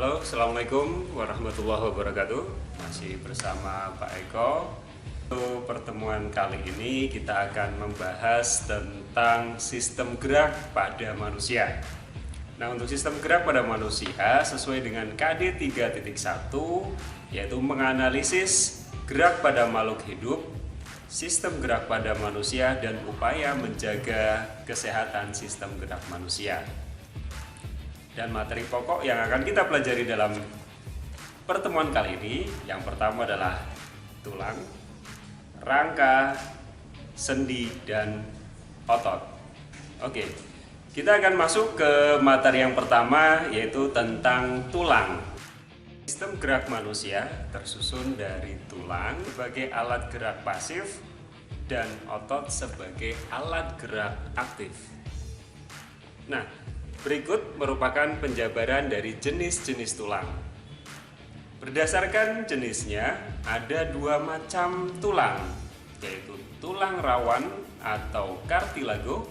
Halo, Assalamualaikum warahmatullahi wabarakatuh. Masih bersama Pak Eko. Untuk pertemuan kali ini kita akan membahas tentang sistem gerak pada manusia. Nah, untuk sistem gerak pada manusia sesuai dengan KD 3.1, yaitu menganalisis gerak pada makhluk hidup, sistem gerak pada manusia, dan upaya menjaga kesehatan sistem gerak manusia. Dan materi pokok yang akan kita pelajari dalam pertemuan kali ini, yang pertama adalah tulang, rangka, sendi, dan otot. Oke, kita akan masuk ke materi yang pertama, yaitu tentang tulang. Sistem gerak manusia tersusun dari tulang sebagai alat gerak pasif dan otot sebagai alat gerak aktif. Nah, berikut merupakan penjabaran dari jenis-jenis tulang. Berdasarkan jenisnya, ada dua macam tulang, yaitu tulang rawan atau kartilago,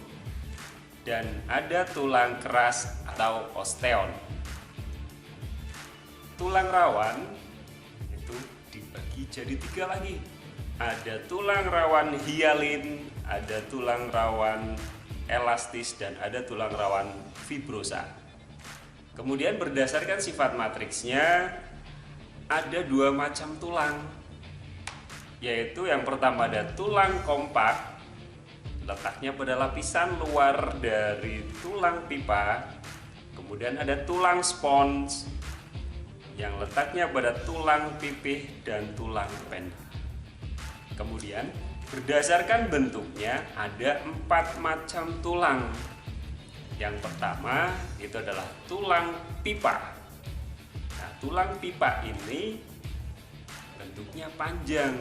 dan ada tulang keras atau osteon. Tulang rawan itu dibagi jadi tiga lagi. Ada tulang rawan hialin, ada tulang rawan elastis, dan ada tulang rawan fibrosa. Kemudian berdasarkan sifat matriksnya ada dua macam tulang, yaitu yang pertama ada tulang kompak, letaknya pada lapisan luar dari tulang pipa. Kemudian ada tulang spons yang letaknya pada tulang pipih dan tulang pendek. Kemudian berdasarkan bentuknya ada 4 macam tulang. Yang pertama itu adalah tulang pipa. Nah, tulang pipa ini bentuknya panjang,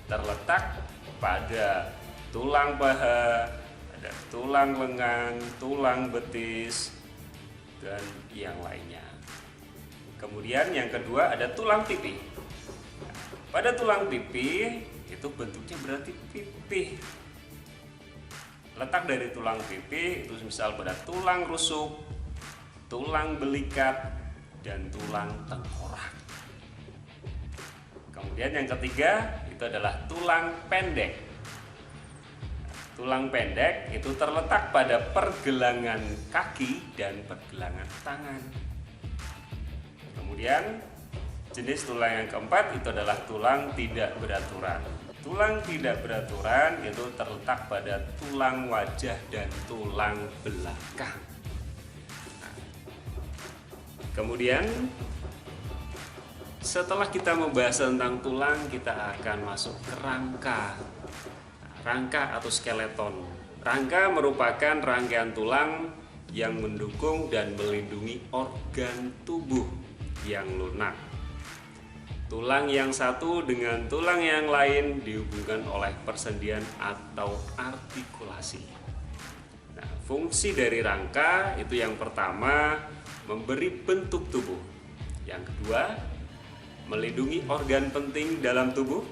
terletak pada tulang paha, ada tulang lengan, tulang betis, dan yang lainnya. Kemudian yang kedua ada tulang pipi. Nah, pada tulang pipi itu bentuknya berarti pipih. Letak dari tulang pipih itu misal pada tulang rusuk, tulang belikat, dan tulang tengkorak. Kemudian yang ketiga itu adalah tulang pendek. Tulang pendek itu terletak pada pergelangan kaki dan pergelangan tangan. Kemudian jenis tulang yang keempat itu adalah tulang tidak beraturan. Tulang tidak beraturan itu terletak pada tulang wajah dan tulang belakang. Nah, kemudian setelah kita membahas tentang tulang, kita akan masuk ke rangka. Rangka atau skeleton. Rangka merupakan rangkaian tulang yang mendukung dan melindungi organ tubuh yang lunak. Tulang yang satu dengan tulang yang lain dihubungkan oleh persendian atau artikulasi. Nah, fungsi dari rangka itu yang pertama memberi bentuk tubuh. Yang kedua, melindungi organ penting dalam tubuh.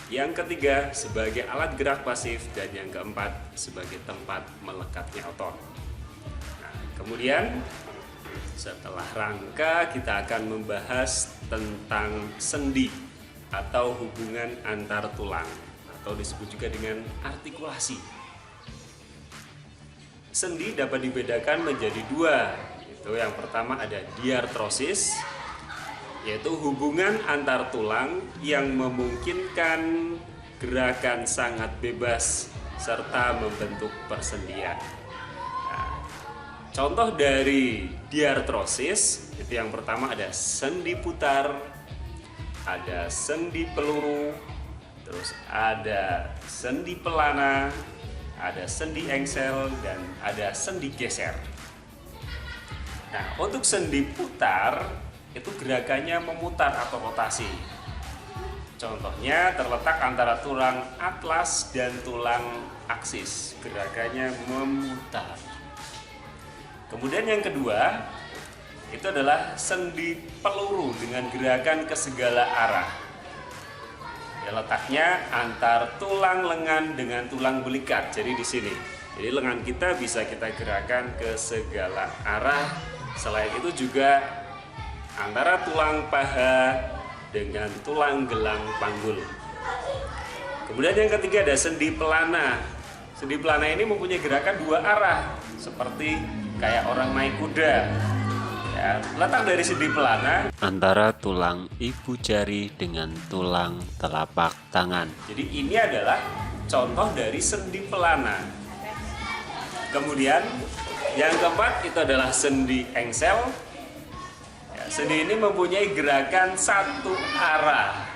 Yang ketiga, sebagai alat gerak pasif, dan yang keempat, sebagai tempat melekatnya otot. Nah, kemudian setelah rangka kita akan membahas tentang sendi atau hubungan antar tulang atau disebut juga dengan artikulasi. Sendi dapat dibedakan menjadi dua. Itu yang pertama ada diartrosis, yaitu hubungan antar tulang yang memungkinkan gerakan sangat bebas serta membentuk persendian. Contoh dari diartrosis itu yang pertama ada sendi putar, ada sendi peluru, terus ada sendi pelana, ada sendi engsel, dan ada sendi geser. Nah, untuk sendi putar itu gerakannya memutar atau rotasi. Contohnya terletak antara tulang atlas dan tulang aksis, gerakannya memutar. Kemudian yang kedua itu adalah sendi peluru dengan gerakan ke segala arah. Ya, letaknya antar tulang lengan dengan tulang belikat. Jadi di sini. Jadi lengan kita bisa kita gerakan ke segala arah. Selain itu juga antara tulang paha dengan tulang gelang panggul. Kemudian yang ketiga ada sendi pelana. Sendi pelana ini mempunyai gerakan dua arah seperti kayak orang naik kuda. Ya, letak dari sendi pelana antara tulang ibu jari dengan tulang telapak tangan. Jadi ini adalah contoh dari sendi pelana. Kemudian yang keempat itu adalah sendi engsel. Ya, sendi ini mempunyai gerakan satu arah.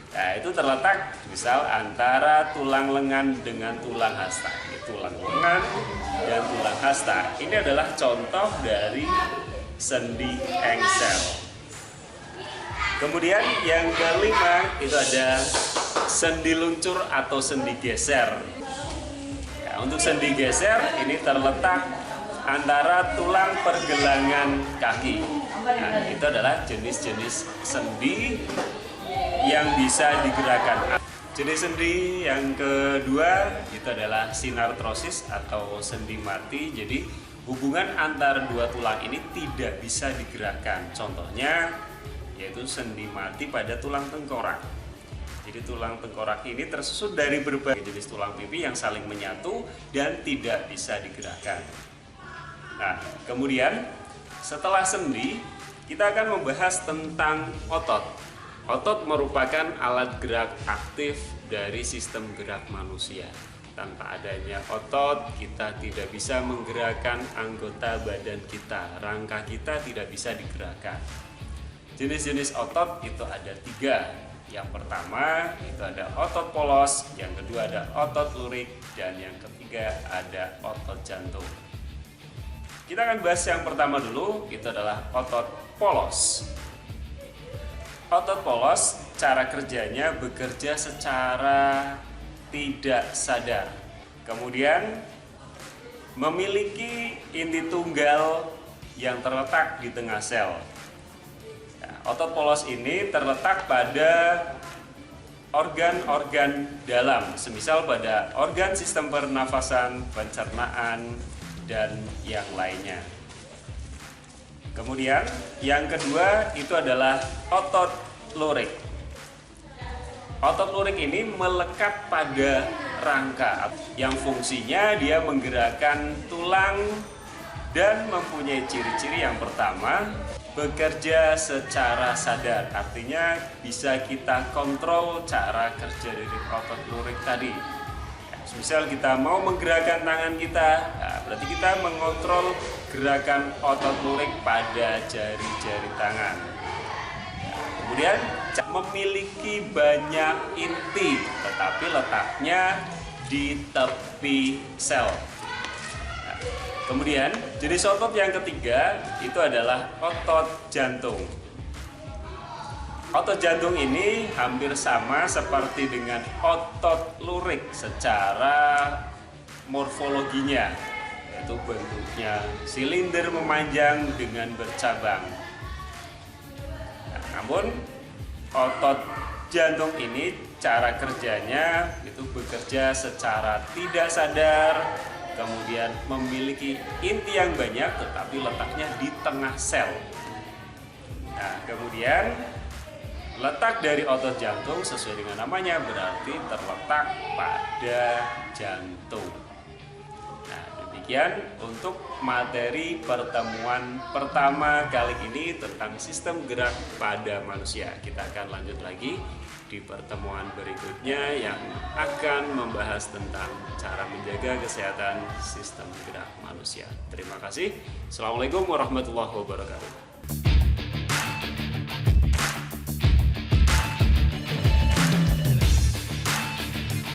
Nah, itu terletak misal antara tulang lengan dengan tulang hasta. Ini tulang lengan dan tulang hasta. Ini adalah contoh dari sendi engsel. Kemudian yang kelima itu ada sendi luncur atau sendi geser. Ya, untuk sendi geser ini terletak antara tulang pergelangan kaki. Nah, itu adalah jenis-jenis sendi yang bisa digerakkan. Jenis sendi yang kedua itu adalah sinartrosis atau sendi mati. Jadi hubungan antara dua tulang ini tidak bisa digerakkan. Contohnya yaitu sendi mati pada tulang tengkorak. Jadi tulang tengkorak ini tersusun dari berbagai jenis tulang pipi yang saling menyatu dan tidak bisa digerakkan. Nah, kemudian setelah sendi, kita akan membahas tentang otot. Otot merupakan alat gerak aktif dari sistem gerak manusia. Tanpa adanya otot, kita tidak bisa menggerakkan anggota badan kita. Rangka kita tidak bisa digerakkan. Jenis-jenis otot itu ada 3. Yang pertama itu ada otot polos, yang kedua ada otot lurik, dan yang ketiga ada otot jantung. Kita akan bahas yang pertama dulu, itu adalah otot polos. Otot polos, cara kerjanya bekerja secara tidak sadar. Kemudian memiliki inti tunggal yang terletak di tengah sel. Otot polos ini terletak pada organ-organ dalam, semisal pada organ sistem pernafasan, pencernaan, dan yang lainnya. Kemudian yang kedua itu adalah otot lurik. Otot lurik ini melekat pada rangka yang fungsinya dia menggerakkan tulang dan mempunyai ciri-ciri yang pertama, bekerja secara sadar, artinya bisa kita kontrol cara kerja dari otot lurik tadi. Misal kita mau menggerakkan tangan kita, nah berarti kita mengontrol gerakan otot lurik pada jari-jari tangan. Kemudian memiliki banyak inti, tetapi letaknya di tepi sel. Kemudian jenis otot yang ketiga itu adalah otot jantung. Otot jantung ini hampir sama seperti dengan otot lurik secara morfologinya, yaitu bentuknya silinder memanjang dengan bercabang. Nah, namun otot jantung ini cara kerjanya itu bekerja secara tidak sadar, kemudian memiliki inti yang banyak tetapi letaknya di tengah sel. Nah, kemudian letak dari otot jantung sesuai dengan namanya berarti terletak pada jantung. Nah, demikian untuk materi pertemuan pertama kali ini tentang sistem gerak pada manusia. Kita akan lanjut lagi di pertemuan berikutnya yang akan membahas tentang cara menjaga kesehatan sistem gerak manusia. Terima kasih. Assalamualaikum warahmatullahi wabarakatuh.